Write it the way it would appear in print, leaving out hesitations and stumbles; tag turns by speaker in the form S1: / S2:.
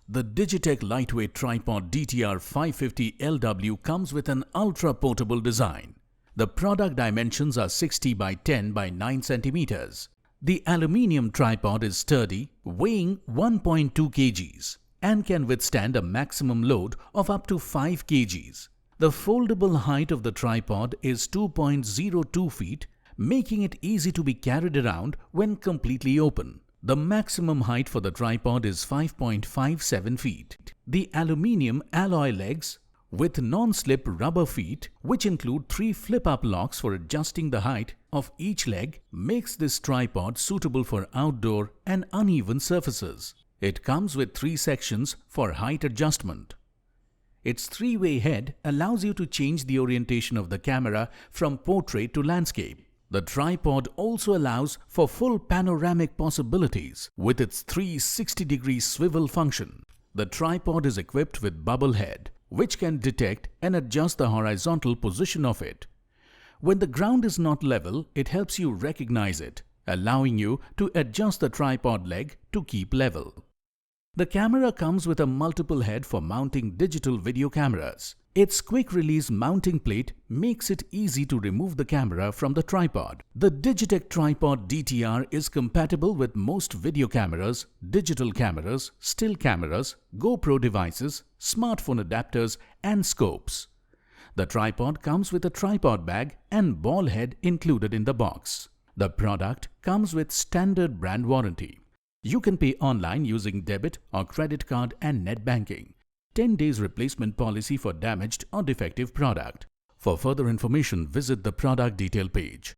S1: The DIGITEK lightweight tripod DTR 550LW comes with an ultra-portable design. The product dimensions are 60 by 10 by 9 cm. The aluminium tripod is sturdy, weighing 1.2 kgs and can withstand a maximum load of up to 5 kgs. The foldable height of the tripod is 2.02 feet, making it easy to be carried around when completely open. The maximum height for the tripod is 5.57 feet. The aluminium alloy legs with non-slip rubber feet, which include 3 flip-up locks for adjusting the height of each leg, makes this tripod suitable for outdoor and uneven surfaces. It comes with 3 sections for height adjustment. Its 3-way head allows you to change the orientation of the camera from portrait to landscape. The tripod also allows for full panoramic possibilities with its 360-degree swivel function. The tripod is equipped with bubble head, which can detect and adjust the horizontal position of it. When the ground is not level, it helps you recognize it, allowing you to adjust the tripod leg to keep level. The camera comes with a multiple head for mounting digital video cameras. Its quick-release mounting plate makes it easy to remove the camera from the tripod. The DIGITEK Tripod DTR is compatible with most video cameras, digital cameras, still cameras, GoPro devices, smartphone adapters, and scopes. The tripod comes with a tripod bag and ball head included in the box. The product comes with standard brand warranty. You can pay online using debit or credit card and net banking. 10 days replacement policy for damaged or defective product. For further information, visit the product detail page.